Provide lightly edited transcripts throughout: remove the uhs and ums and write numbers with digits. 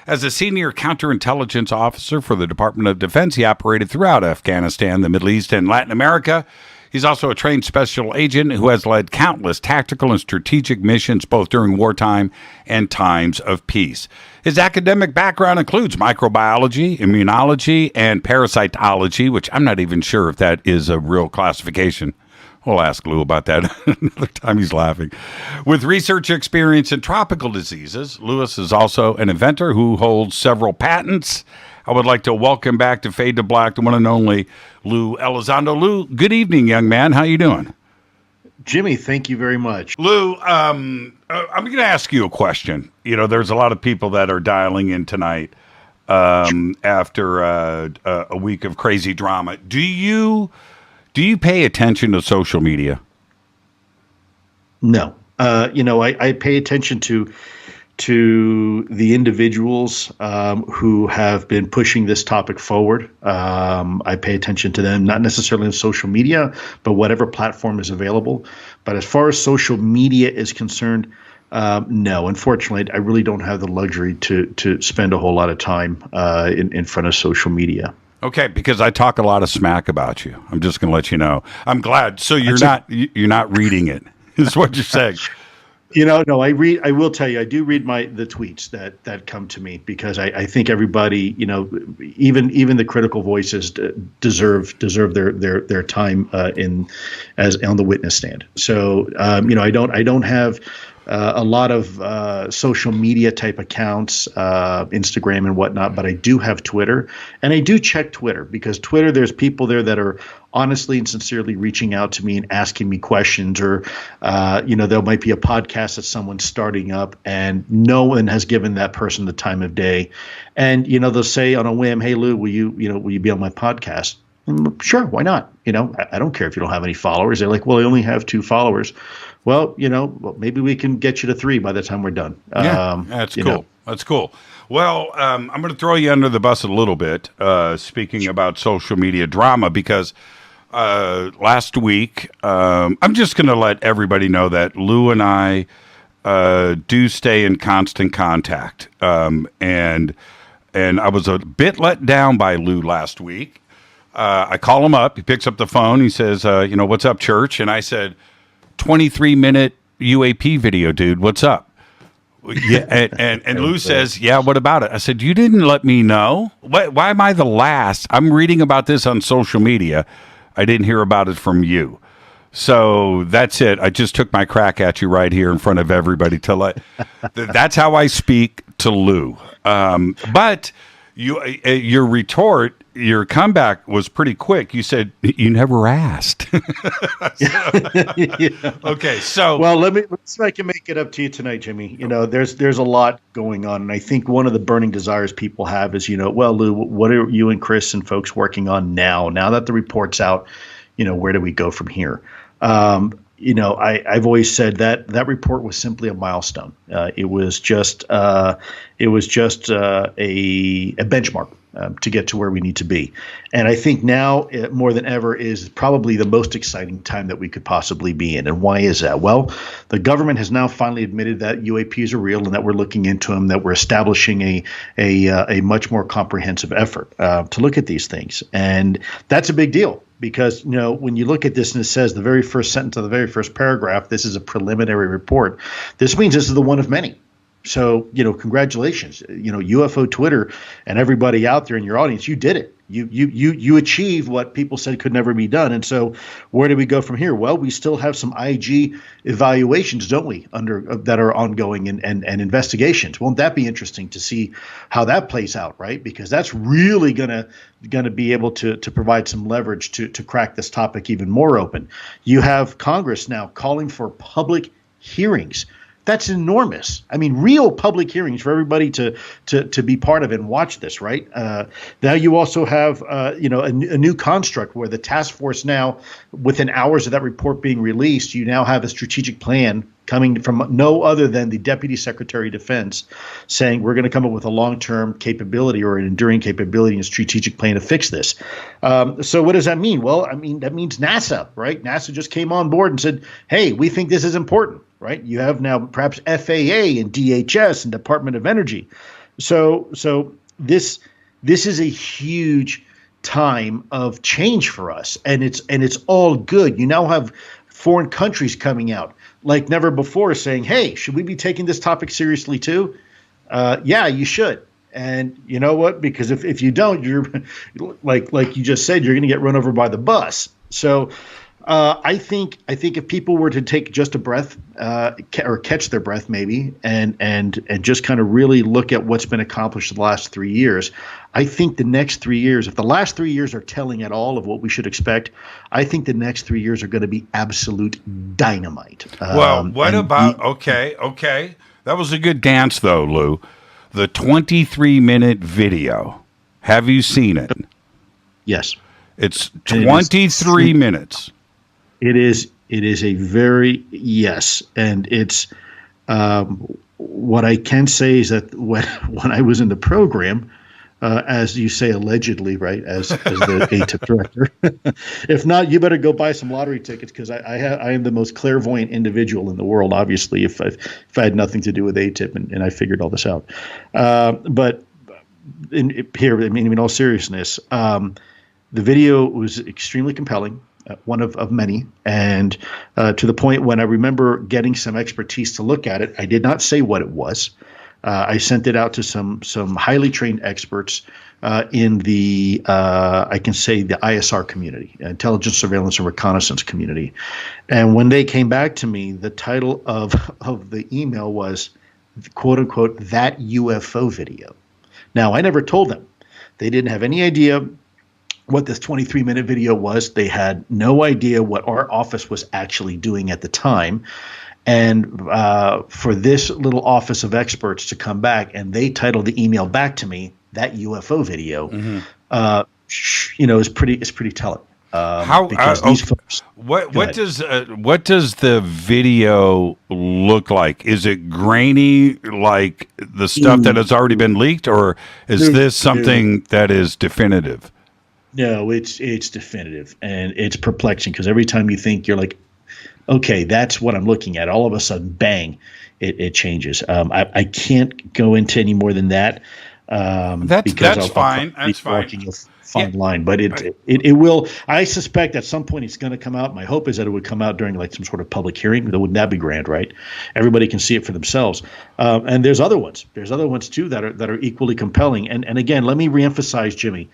As a senior counterintelligence officer for the Department of Defense, he operated throughout Afghanistan, the Middle East, and Latin America. He's also a trained special agent who has led countless tactical and strategic missions both during wartime and times of peace. His academic background includes microbiology, immunology, and parasitology, which I'm not even sure if that is a real classification. We'll ask Lou about that another time. He's laughing. With research experience in tropical diseases, Lewis is also an inventor who holds several patents. I would like to welcome back to Fade to Black the one and only Lou Elizondo. Lou, good evening, young man. How you doing? Jimmy, thank you very much. Lou, I'm going to ask you a question. You know, there's a lot of people that are dialing in tonight after a week of crazy drama. Do you pay attention to social media? No. I pay attention to the individuals who have been pushing this topic forward. I pay attention to them, not necessarily on social media, but whatever platform is available. But as far as social media is concerned, no. Unfortunately, I really don't have the luxury to spend a whole lot of time in front of social media. Okay, because I talk a lot of smack about you. I'm just going to let you know. I'm glad. So you're not reading it. Is what you're saying. No, I read. I will tell you, I do read the tweets that come to me because I think everybody, even the critical voices deserve their time on the witness stand. So I don't have a lot of social media type accounts, Instagram and whatnot, but I do have Twitter, and I do check Twitter because Twitter, there's people there that are honestly and sincerely reaching out to me and asking me questions, or there might be a podcast that someone's starting up and no one has given that person the time of day, and they'll say on a whim, "Hey Lou, will you be on my podcast?" Sure, why not? I don't care if you don't have any followers. They're like, "Well, I only have 2 followers." Well, maybe we can get you to 3 by the time we're done. That's cool. That's cool. Well, I'm going to throw you under the bus a little bit, speaking about social media drama, because last week, I'm just going to let everybody know that Lou and I do stay in constant contact. And I was a bit let down by Lou last week. I call him up. He picks up the phone. He says, "What's up, church?" And I said, 23-minute UAP video, dude. What's up? Yeah, and Lou says, "Yeah, what about it?" I said, "You didn't let me know. Why am I the last? I'm reading about this on social media. I didn't hear about it from you." So that's it. I just took my crack at you right here in front of everybody to let. That's how I speak to Lou. But your retort, your comeback was pretty quick. You said you never asked. Okay, so let's see if I can make it up to you tonight, Jimmy. There's a lot going on, and I think one of the burning desires people have is, well, Lou, what are you and Chris and folks working on now? Now that the report's out, where do we go from here? I've always said that report was simply a milestone. It was just a benchmark to get to where we need to be. And I think now more than ever is probably the most exciting time that we could possibly be in. And why is that? Well, the government has now finally admitted that UAPs are real and that we're looking into them, that we're establishing a much more comprehensive effort to look at these things. And that's a big deal. Because, when you look at this and it says the very first sentence of the very first paragraph, this is a preliminary report. This means this is the one of many. So, congratulations, UFO Twitter and everybody out there in your audience, you did it. You achieved what people said could never be done. And so where do we go from here? Well, we still have some IG evaluations, don't we, that are ongoing and investigations. Won't that be interesting to see how that plays out, right? Because that's really gonna be able to provide some leverage to crack this topic even more open. You have Congress now calling for public hearings. That's enormous. I mean, real public hearings for everybody to be part of and watch this, right? Now you also have, a new construct where the task force now, within hours of that report being released, you now have a strategic plan coming from no other than the Deputy Secretary of Defense saying we're going to come up with a long-term capability or an enduring capability and strategic plan to fix this. So what does that mean? Well, I mean, that means NASA, right? NASA just came on board and said, hey, we think this is important, right? You have now perhaps FAA and DHS and Department of Energy. So this is a huge time of change for us, and it's all good. You now have foreign countries coming out like never before, saying, "Hey, should we be taking this topic seriously too?" Yeah, you should. And you know what? Because if you don't, you're like you just said, you're going to get run over by the bus. So I think if people were to take just a breath or catch their breath maybe and just kind of really look at what's been accomplished in the last 3 years, I think the next 3 years, if the last 3 years are telling at all of what we should expect, I think the next 3 years are going to be absolute dynamite. Well, what about okay. That was a good dance though, Lou. The 23-minute video. Have you seen it? Yes. It's 23 minutes. It is a very yes, and it's what I can say is that when I was in the program, as you say, allegedly, right, as the ATIP director. If not, you better go buy some lottery tickets, because I am the most clairvoyant individual in the world. Obviously, if I had nothing to do with ATIP and I figured all this out, but in all seriousness, the video was extremely compelling. One of many, and to the point when I remember getting some expertise to look at it. I did not say what it was. I sent it out to some highly trained experts in the I can say the ISR community, intelligence, surveillance, and reconnaissance community. And when they came back to me, the title of the email was, quote unquote, that UFO video. Now, I never told them. They didn't have any idea what this 23-minute video was. They had no idea what our office was actually doing at the time. And for this little office of experts to come back and they titled the email back to me, that UFO video, is pretty telling. Because these folks, what does the video look like? Is it grainy like the stuff that has already been leaked, or is this something that is definitive? No, it's definitive, and it's perplexing, because every time you think you're like, okay, that's what I'm looking at, all of a sudden, bang, it changes. I can't go into any more than that. That's fine. That's fine. Walking a fine line, but it will. I suspect at some point it's going to come out. My hope is that it would come out during like some sort of public hearing. Wouldn't that be grand, right? Everybody can see it for themselves. And there's other ones. There's other ones too that are equally compelling. And again, let me reemphasize, Jimmy.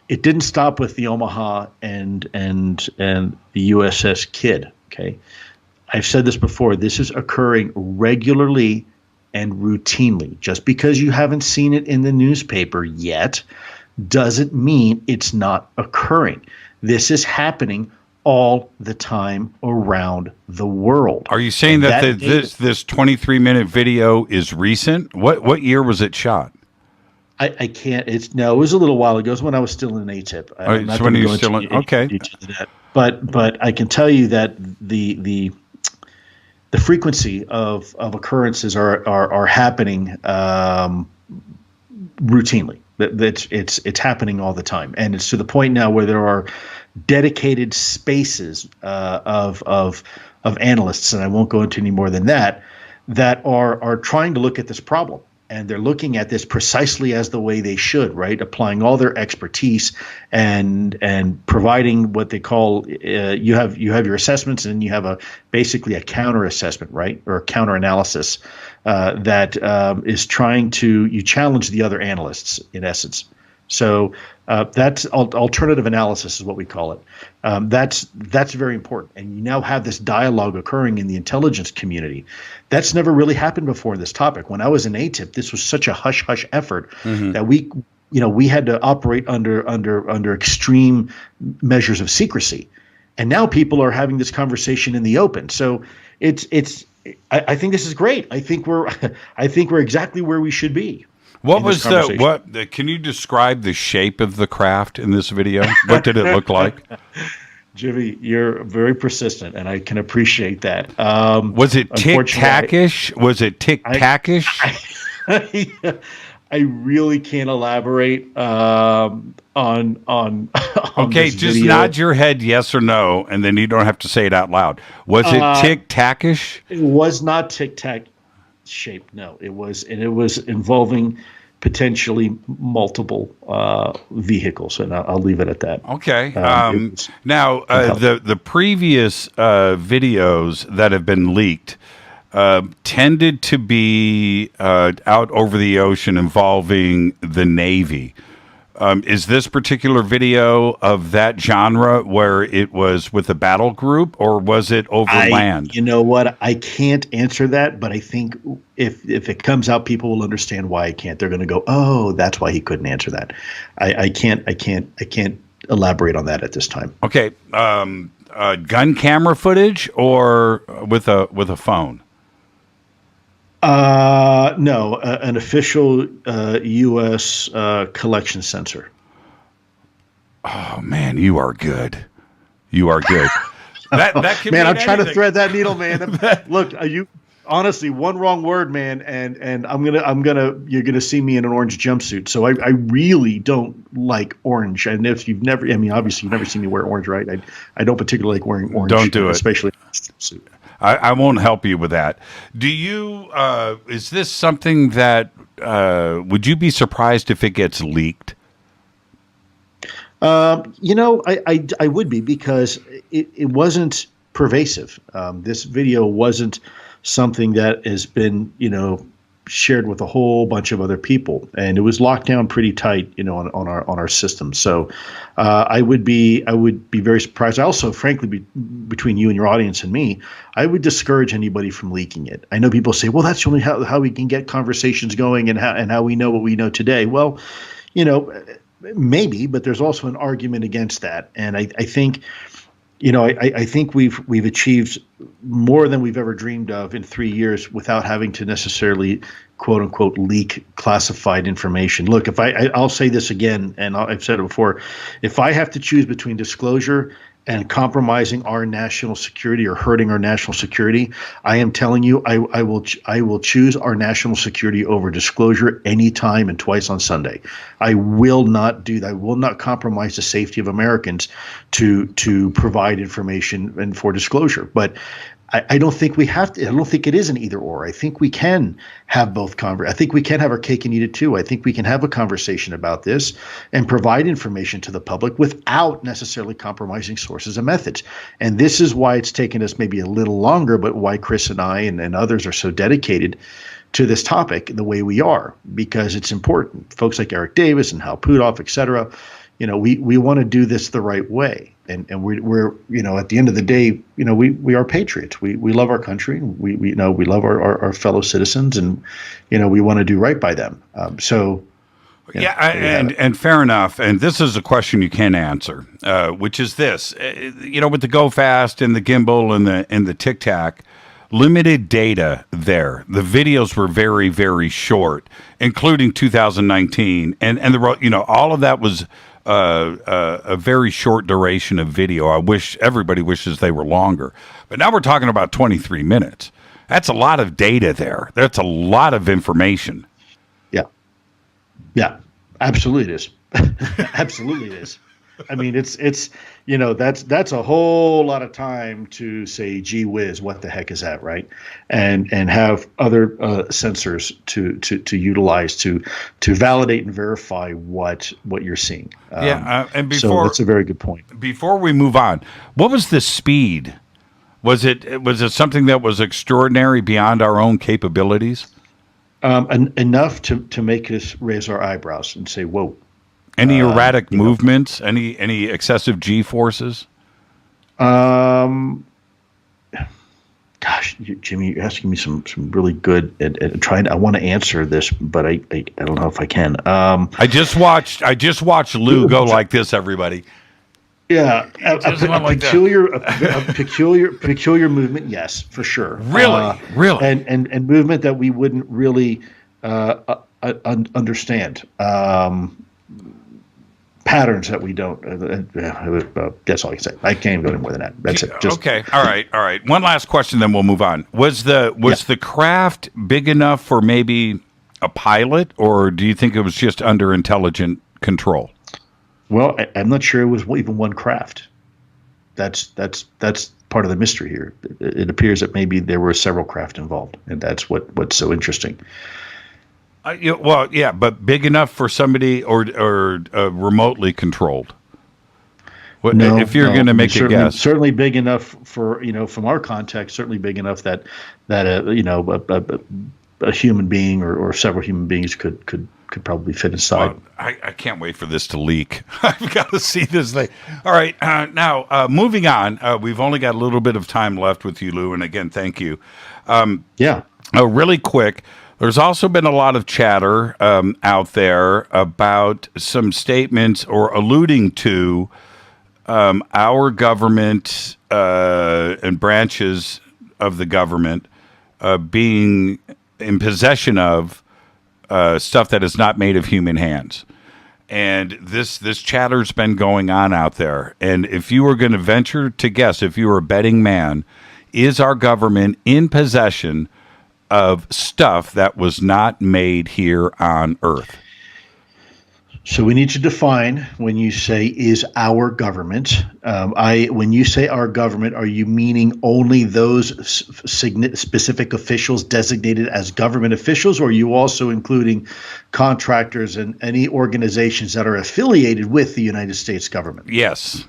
It didn't stop with the Omaha and the USS Kidd. Okay, I've said this before. This is occurring regularly and routinely. Just because you haven't seen it in the newspaper yet doesn't mean it's not occurring. This is happening all the time around the world. Are you saying that this 23-minute video is recent? What year was it shot? I can't. It was a little while ago. It was when I was still in ATIP. So when you're still in, okay. But I can tell you that the frequency of occurrences are happening routinely. It's happening all the time, and it's to the point now where there are dedicated spaces of analysts, and I won't go into any more than that are trying to look at this problem. And they're looking at this precisely as the way they should, right? Applying all their expertise and providing what they call you have your assessments, and you have basically a counter assessment, right, or a counter analysis that is trying to challenge the other analysts in essence. So that's alternative analysis is what we call it. That's very important. And you now have this dialogue occurring in the intelligence community. That's never really happened before in this topic. When I was in ATIP, this was such a hush-hush effort that we had to operate under extreme measures of secrecy. And now people are having this conversation in the open. So I think this is great. I think we're exactly where we should be. What was can you describe the shape of the craft in this video? What did it look like? Jimmy, you're very persistent, and I can appreciate that. Was it tic-tac-ish? I really can't elaborate on okay, this just video. nod your head yes or no, and then you don't have to say it out loud. Was it tic-tac-ish? It was not tic-tac. shape. No, it was involving potentially multiple vehicles, and I'll leave it at that. Okay. It was Now, compelling. the previous videos that have been leaked tended to be out over the ocean involving the Navy. Is this particular video of that genre where it was with a battle group, or was it over land? You know what? I can't answer that, but I think if it comes out, people will understand why I can't. They're going to go, "Oh, that's why he couldn't answer that." I can't elaborate on that at this time. Okay. Gun camera footage or with a phone? No, an official U.S. Collection sensor. Oh man, you are good. You are good. That can Man, mean I'm trying to anything. thread that needle, man. Look, you honestly one wrong word, man, and you're gonna see me in an orange jumpsuit. So I really don't like orange. And if you've never, I mean, obviously you've never seen me wear orange, right? I don't particularly like wearing orange. Don't do it. Especially in a jumpsuit. I won't help you with that. Do you? Is this something that would you be surprised if it gets leaked? I would be, because it wasn't pervasive. This video wasn't something that has been, shared with a whole bunch of other people, and it was locked down pretty tight, on our system. So I would be very surprised. I also, frankly, between you and your audience and me, I would discourage anybody from leaking it. I know people say, well, that's only how we can get conversations going and how we know what we know today. Well, maybe, but there's also an argument against that. And I think, I think we've achieved more than we've ever dreamed of in 3 years without having to necessarily, quote unquote, leak classified information. Look, I'll say this again, and I've said it before, if I have to choose between disclosure and compromising our national security or hurting our national security, I am telling you, I will choose our national security over disclosure anytime and twice on Sunday. I will not do that. I will not compromise the safety of Americans to provide information and for disclosure. But I don't think we have to. I don't think it is an either or. I think we can have both. I think we can have our cake and eat it too. I think we can have a conversation about this and provide information to the public without necessarily compromising sources and methods. And this is why it's taken us maybe a little longer, but why Chris and I and others are so dedicated to this topic the way we are, because it's important. Folks like Eric Davis and Hal Puthoff, et cetera, we want to do this the right way. And we're at the end of the day, we are patriots. We love our country. We love our fellow citizens, and we want to do right by them. And fair enough. And this is a question you can answer, which is this: with the Go Fast and the gimbal and the Tic Tac, limited data there. The videos were very, very short, including 2019, and all of that was a very short duration of video. Everybody wishes they were longer, but now we're talking about 23 minutes. That's a lot of data there. That's a lot of information. Yeah, absolutely it is. Absolutely it is. I mean, it's that's a whole lot of time to say, gee whiz, what the heck is that, right? And have other sensors to utilize to validate and verify what you're seeing. And so that's a very good point. Before we move on, what was the speed? Was it something that was extraordinary beyond our own capabilities? Enough to make us raise our eyebrows and say, whoa. Any erratic movements? Any excessive G forces? Gosh, Jimmy, you're asking me some really good and trying. I want to answer this, but I don't know if I can. I just watched Lou go like this. Everybody. Yeah, a peculiar movement. Yes, for sure. Really, and movement that we wouldn't really understand. Patterns that we don't. That's all I can say. I can't even go any more than that. That's it. Okay. All right. One last question, then we'll move on. Was the craft big enough for maybe a pilot, or do you think it was just under intelligent control? Well, I'm not sure it was even one craft. That's part of the mystery here. It appears that maybe there were several craft involved, and that's what's so interesting. Well, yeah, but big enough for somebody or remotely controlled. No, if you're going to make a guess, certainly big enough for, from our context, certainly big enough that a human being or several human beings could probably fit inside. Well, I can't wait for this to leak. I've got to see this thing. All right, now moving on. We've only got a little bit of time left with you, Lou, and again, thank you. Really quick. There's also been a lot of chatter out there about some statements or alluding to our government and branches of the government being in possession of stuff that is not made of human hands. And this chatter's been going on out there. And if you were going to venture to guess, if you were a betting man, is our government in possession of stuff that was not made here on Earth? So we need to define when you say is our government. When you say our government, are you meaning only those specific officials designated as government officials, or are you also including contractors and any organizations that are affiliated with the United States government? Yes.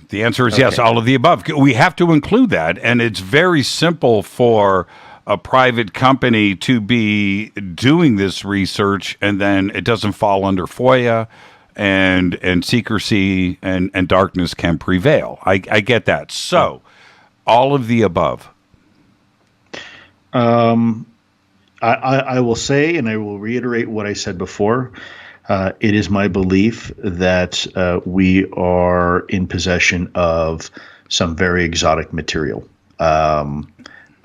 The answer is yes, all of the above. We have to include that, and it's very simple for a private company to be doing this research, and then it doesn't fall under FOIA, and secrecy and darkness can prevail. I get that. So, all of the above. I will say, and I will reiterate what I said before. It is my belief that we are in possession of some very exotic material.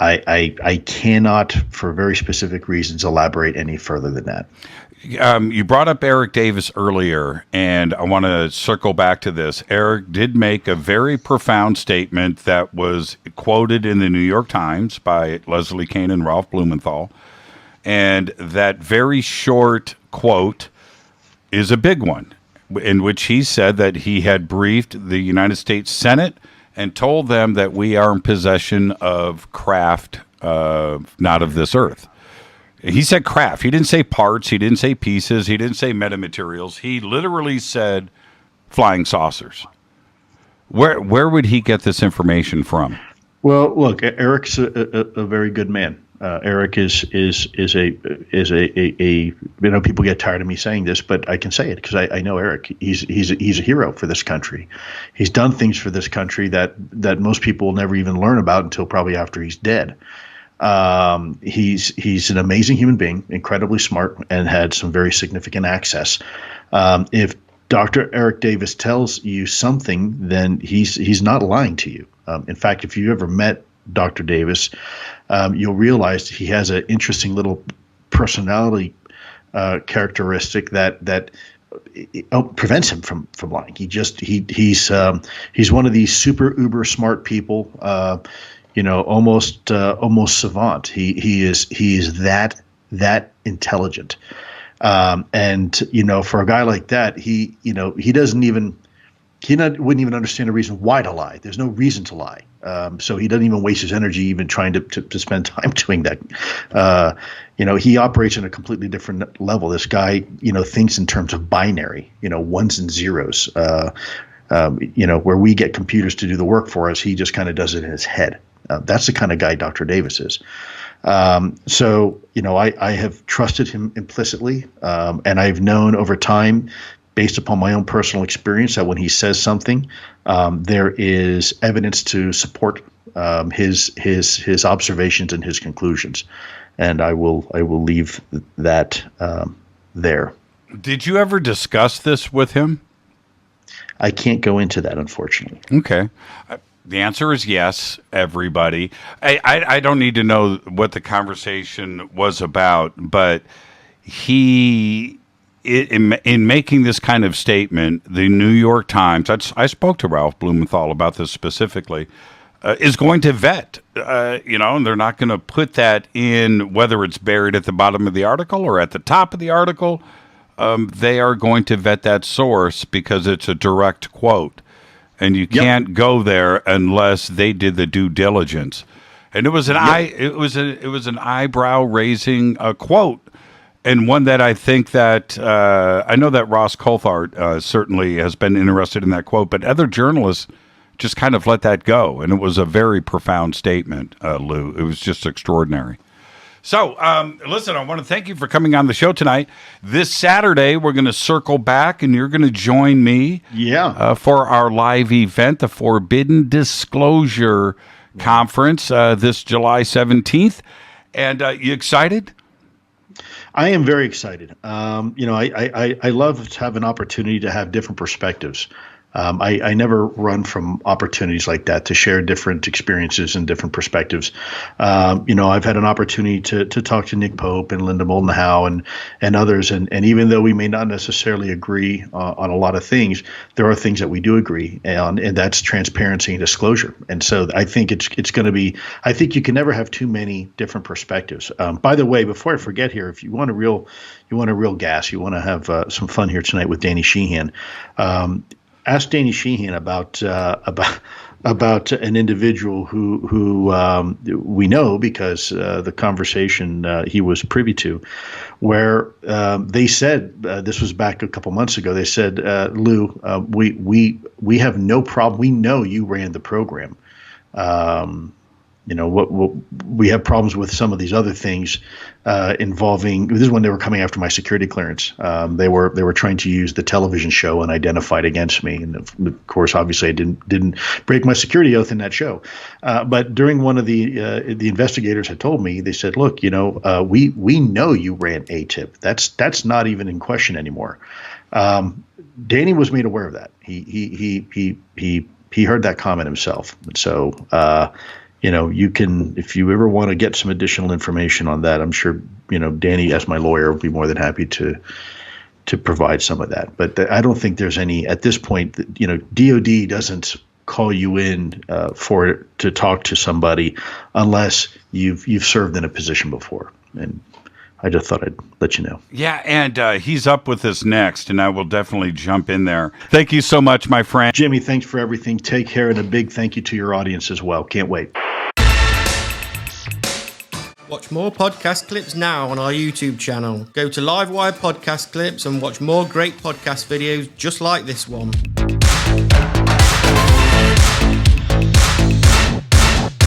I cannot, for very specific reasons, elaborate any further than that. You brought up Eric Davis earlier, and I want to circle back to this. Eric did make a very profound statement that was quoted in the New York Times by Leslie Kean and Ralph Blumenthal, and that very short quote is a big one, in which he said that he had briefed the United States Senate and told them that we are in possession of craft not of this earth. He said craft. He didn't say parts. He didn't say pieces. He didn't say metamaterials. He literally said flying saucers. Where would he get this information from? Well, look, Eric's a very good man. Eric is a people get tired of me saying this, but I can say it because I know Eric. He's a hero for this country. He's done things for this country that most people will never even learn about until probably after he's dead. He's an amazing human being, incredibly smart, and had some very significant access. If Dr. Eric Davis tells you something, then he's not lying to you. In fact, if you ever met Dr. Davis, you'll realize he has an interesting little personality characteristic that prevents him from lying. He's one of these super uber smart people, almost savant. He is that intelligent, and for a guy like that, he wouldn't even understand a reason why to lie. There's no reason to lie. So he doesn't even waste his energy even trying to spend time doing that. He operates on a completely different level. This guy, thinks in terms of binary, ones and zeros. Where we get computers to do the work for us, he just kind of does it in his head. That's the kind of guy Dr. Davis is. So I have trusted him implicitly, and I've known over time, based upon my own personal experience, that when he says something, there is evidence to support his observations and his conclusions, and I will leave that there. Did you ever discuss this with him? I can't go into that, unfortunately. Okay. The answer is yes, everybody. I don't need to know what the conversation was about, but in making this kind of statement, the New York Times, I spoke to Ralph Blumenthal about this specifically, is going to vet, and they're not going to put that in, whether it's buried at the bottom of the article or at the top of the article. They are going to vet that source because it's a direct quote. and you can't go there unless they did the due diligence. And it was an an eyebrow raising quote, and one that I think that I know that Ross Coulthard certainly has been interested in that quote, but other journalists just kind of let that go, and it was a very profound statement, Lou. It was just extraordinary. So, listen, I want to thank you for coming on the show tonight. This Saturday, we're going to circle back, and you're going to join me for our live event, the Forbidden Disclosure Conference, this July 17th. And you excited? I am very excited. I love to have an opportunity to have different perspectives. I never run from opportunities like that to share different experiences and different perspectives. I've had an opportunity to talk to Nick Pope and Linda Moulton Howe and others. And even though we may not necessarily agree on a lot of things, there are things that we do agree on, and that's transparency and disclosure. And so I think it's going to be, I think you can never have too many different perspectives. By the way, before I forget here, if you want a real gas, you want to have some fun here tonight with Danny Sheehan. Ask Danny Sheehan about an individual who we know because the conversation he was privy to, where they said this was back a couple months ago. They said, Lou, we have no problem. We know you ran the program. What we have problems with some of these other things involving. This is when they were coming after my security clearance. They were trying to use the television show and identified against me, and of course, obviously, I didn't break my security oath in that show. But during one of the investigators had told me, they said, "Look, we know you ran ATIP. That's not even in question anymore." Danny was made aware of that. He heard that comment himself, and so. You can, if you ever want to get some additional information on that, I'm sure, Danny, as my lawyer, will be more than happy to provide some of that. But I don't think there's any, at this point, DOD doesn't call you in to talk to somebody unless you've served in a position before. And I just thought I'd let you know. Yeah, and he's up with us next, and I will definitely jump in there. Thank you so much, my friend. Jimmy, thanks for everything. Take care, and a big thank you to your audience as well. Can't wait. Watch more podcast clips now on our YouTube channel. Go to Livewire Podcast Clips and watch more great podcast videos just like this one.